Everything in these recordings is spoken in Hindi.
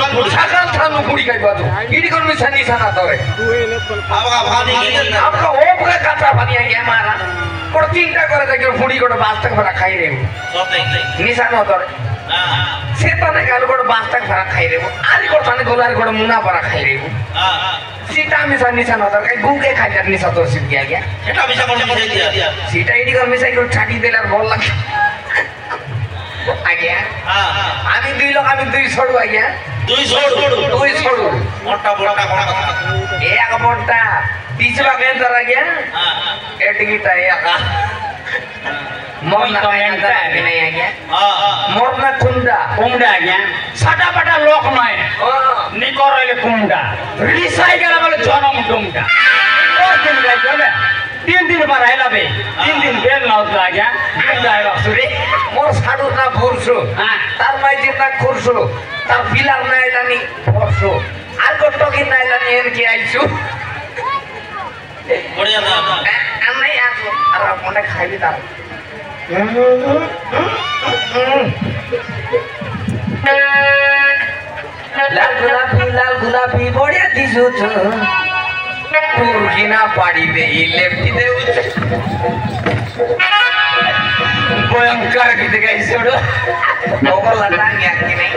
सकाल थानु पुड़ी का बात इडी कोन में सनी सना तोरे आपका ओप का काटा बनिया गया मारा कोड तीनटा करे देखो पुड़ी कोड बास्तक भरा खाई रे निशान तोरे सेतने गाल कोड बास्तक भरा खाई रे आरी कोड थाने गोलार कोड मुना भरा खाई रे सीटा में सा निशान तोरे कई गुके खाई जरनी सा तोर सिट गया एटा मिसा कोन मिसाई दिया सीटा इडी कोन मिसाई को छाटी देलार बोल लग आज्ञा আমি দুই লোক আমি দুই ছড়ু আজ্ঞা দুই ছড়ু মোটা বড়টা কোন কথা এক মোটা পিছলা কেন্দ্র আজ্ঞা এটিকিটা একা মোরনা কেন্দ্র নাই আজ্ঞা মোরনা কুন্ডা আজ্ঞা সাটা পাটা লোক নয় নি করলে কুন্ডা রিসাইকেল বলে জনম ডুমটা ও দিন গাই চলে 3 दिन पर आइला बे 3 दिन बेल ना होता आज्ञा आइला सुरे मोर साडू ना फुरसो तार माई जितना खुरसो तार पिलार ना आइलानी फुरसो आर को टोकी ना आइलानी एन की आइछु बढ़िया ना नहीं आसो अरे मोने खाइबी तार लाल गुलाबी बढ़िया दिसो छ पुरकिना पाड़ी दे लेफ्टी दे भयंकर गीत गाइছো ओगो लटांग याकी नहीं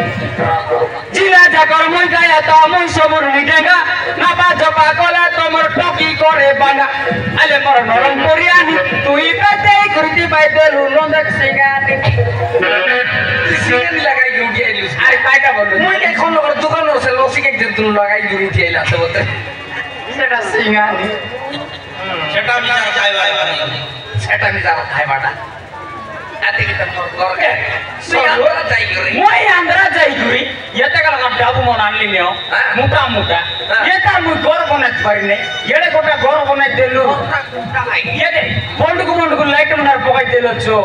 जिला जाकर মই গায়া তা মই সমর নিটেগা না বাজপা গলা তোমার টকি করে বানা আলে মর নরম করিয়ানি তুই পেতে করতি বাইতে রুলো দেখ সিগানি সিগানি লাগাই গুটি আইলুস আরে কাইটা বললো মই এখন লগর দোকান আছে লসিকে দিন লাগাই গুটি আইলা আছে বলতে সেটা সিগানি সেটা আমি যাই ভাই সেটা আমি যাব খাই বাটা আতে কি তো করে সিগানি যাই করে মই আন্দ্রা যাই করি এতে কাল ডাবু মন আনলি নিও মোটা মোটা এটা মুই ঘর বনাইতে পারি নাই এড়ে গোটা ঘর বনাই দেলু এতে বন্ডুকু লাইট মনার পকাই দেলো চো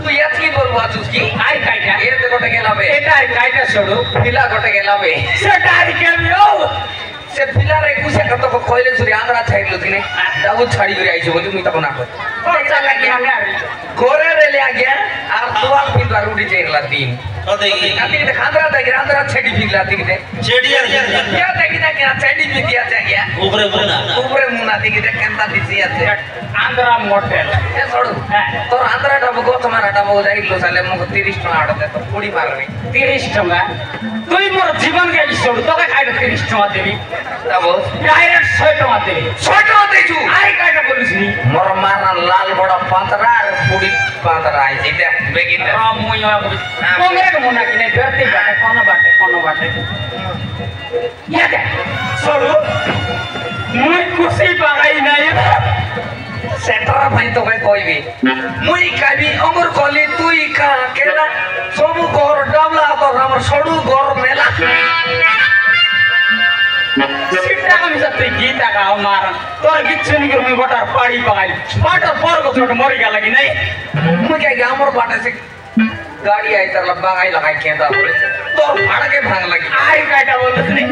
তুই এত কি বলবো আজুস কি আই কাইটা এতে গোটা গেলাবে এটা আই কাইটা ছড়ু পিলা গোটা গেলাবে সেটা আই কেমিও से पिलारे कुसे कत को खोइले सुरी आंध्रा छाइल लथिने दाऊ छाडी गरि आइছো बोली मुई तको ना को चल लागी हमें गोरे रे ले आ गया और तुवाल पिला रुडी चेरला तीन ओदेगी काती के आंध्रा दे आंध्रा छेडी पिला ती के छेडी क्या देखि ना क्या छेडी पि दिया जा गया ऊपरे मुना ती के केंता दिसी আছে आंध्रा मोटेल ए छोड़ तो आंध्रा डब को तुम्हारा डब हो जाइलो साले मको 30 टका आडते तो पुडी मारबी 30 टका তুই মোর জীবন কে ইসড় তোকে খাইতে 30 টাকা দেবি তব ডাইরেক্ট 100 টাকা দেবি 100 টাকা দেছু আই কাইটা বলিস নি মোর মারা লাল বড় পাতরা আর পুড়ি পাতরা আই যেটা বেগিতে মই কোমরে কে মনা কিনে ধরতে বাটে কোন বাটে ইয়া দে সরু মই খুশি পাগাই নাই सेटरा भाई तो भाई कोई भी मुई काबी अमर कोली तुई का केला सबु गोर डाबला तो हमर सडू गोर मेला सीटा कमी सत्ते गीता का मार तोर किछुनी के मुई बटर पाड़ी पगाई बाटर पर को छोट मरी गला कि नहीं मुई के हमर बाटे से गाड़ी आई तर लगाई लगाई केंदा बोले तोर भाड़ा के भांग लगी आई काटा बोलस नी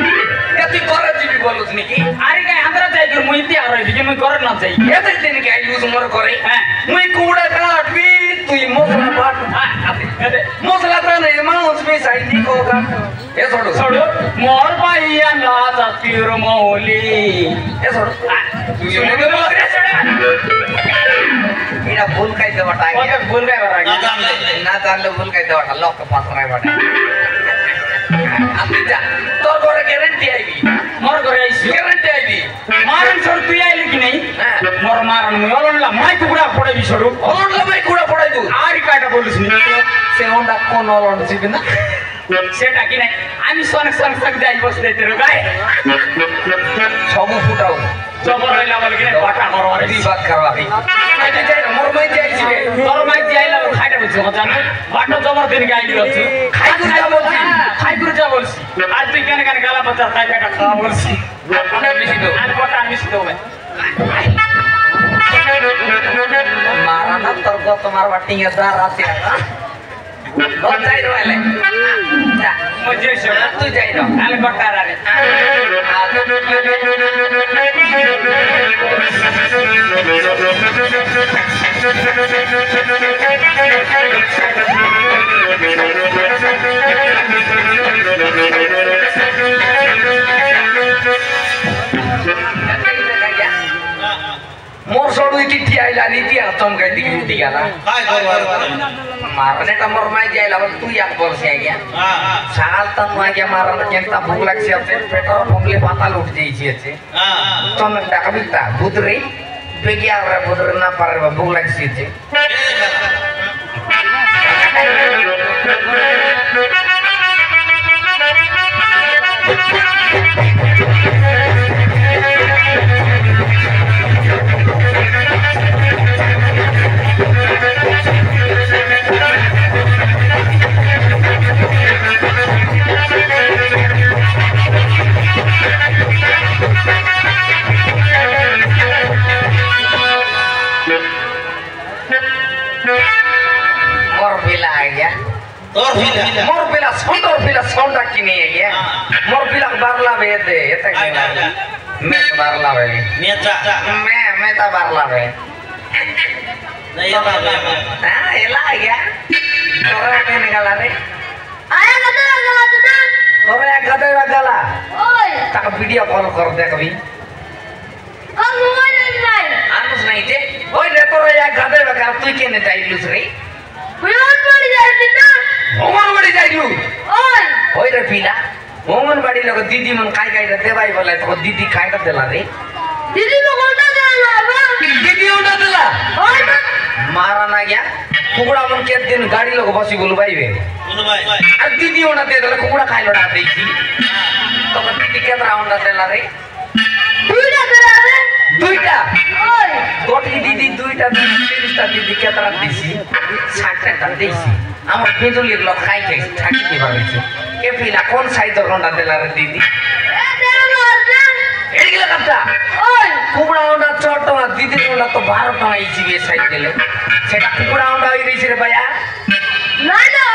कति करे जीबी बोलस नी की आरी के अंदर जाई के मुई ते आरो कि मुई कर ना जाई ए ते दिन के आई यूज मोर करे मुई कूड़ा काट भी तुई मोसला बाट आते मोसला त ने माउस में साइडी को काट ए छोड़ो मोर भाईया ना तीर मौली ए छोड़ो तू ये इना भूल काई दे बटा गया भूल काई बटा गया ना जानले भूल काई दे बटा लोक पास राय बटा আপনি যা তোর ঘরে গ্যারান্টি আইবি মোর ঘরে আইছি গ্যারান্টি আইবি মারন সর তুই আইলি কি নাই মোর মারন মুই অলনলা মাই কুকুড়া পড়াইবি সরু অলনলা মাই কুকুড়া পড়াইবু আরি কাটা বলিস নি সে ওন্ডা কোন অলন ছিবি না সেটা কি নাই আমি সনক যাই বসতে তেরে গায় সবু ফুটাও জবর হইলা বলে কি বাটা করো আরে বিবাদ করবা কি কাইতে যাই মোর মাই যাইছি তোর মাই যাইলা খাইটা বুঝছ জানো বাটা জবর দিন গাই দিছু খাই গুরু যা বলছি আর তুই কেন কেন গালা বাজার খাই কাটা খাওয়া বলছি আমি মিছি তো আর বাটা মিছি তো মারা না তোর গো তোমার বাটিং এ দা রাতে बहुत जाई रहले जा मुझे से तू जाई रह आले बटारा रे आइला रीति चमकाई दिखी गेला मारने का मोर माई जाइला तू याक बोल से गया साल तक माई के मारन केंता भूख लागसी আছে পেটর ভুগলে পাতাল উঠে যাইছি আছে তো না ডাকবিতা বুদরি বেগিয়া রে বুদরি না পারে ভুখ লাগছি আছে मोर पिला सोंडा किनी है ये मोर पिला बारला वे दे एता किना मैं बारला वे मैं ता बारला वे नहीं बारला हां एला गया तोरा के निकाला रे आया गदे गला तुना तोरा गदे गला ओए ता वीडियो कॉल कर दे कभी कब मोबाइल नहीं आनुस नहीं थे ओए रे तोरा या गदे गला तू के ने जाइलुस रे बियान पड़ जाई ना अंगनबाड़ी जाइलु ओय ओय रे पिला अंगनबाड़ी लग दीदी मन खाई खाई देबाई बोले तो दीदी खाई का देला रे दीदी को कोटा देला बा दीदी उठा देला ओय मारा ना गया कुकुड़ा मन के दिन गाड़ी लोग बसी बोलु भाई वे बोलु भाई आ दीदी उठा दे देला कुकुड़ा खाई लड़ा देई तो दीदी के तरह उठा देला रे दुईटा देला रे दुईटा ओय गोटी दीदी दुईटा तीनटा दीदी के तरह दिसी 60টা दिसी আমার পেজুলির লোক খাই খাই থাকি ভাবেছে কে পিলা কোন সাইজ রন্ডা দেলা রে দিদি এদিকে কাটা ওই কুকুড়া ওটা 4 টাকা দিদি ওটা তো 12 টাকা ইজিবে সাইজ দিলে সেটা কুকুড়া ওটা হই রইছে রে ভাইয়া না না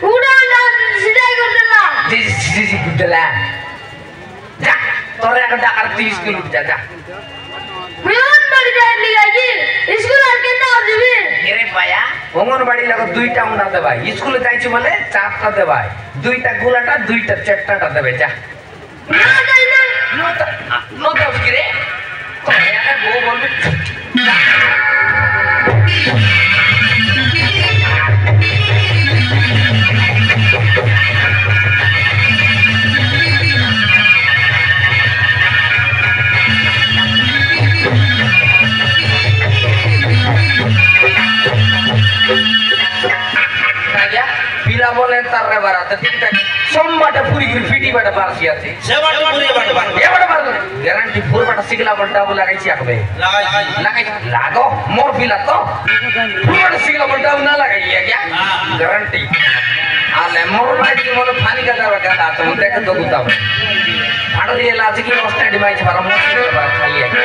কুকুড়া ওটা সিধাই করে দেলা দিদি গুদলা যা তোরে একটা টাকার 30 কিলো যা যা বিমান বাড়ি যাইলি আজি স্কুল আর কেন আসবি এরে ভাইয়া অঙ্গনবাড়ি লাগো দুইটা উন্ডা দেবাই স্কুলে যাইছি বলে 4টা দেবাই দুইটা গোলাটা দুইটা চারটাটা দেবে যা না যাই না নটা কি রে তো একা বউ বলবি बोले तार रे बारात ठीक सोमबाटे पूरी फिटी बाटे पारसी আছে সেবাटे पूरी बाटे पार ए बाटे पार গ্যারান্টি পুরো বাটা সিগলা বলটা বলা গাইছি আকবে লাগাই লাগো মোর পিলা তো পুরো বাটা সিগলা বলটা না লাগাই क्या গ্যারান্টি আলে মোর মাইটি মোর ফানি কাটা বাটা তো দেখ তো গুতাব আড়লি এলা আছে কি অবস্থা ডিমাইছে পারা মোর সিগলা খালি আছে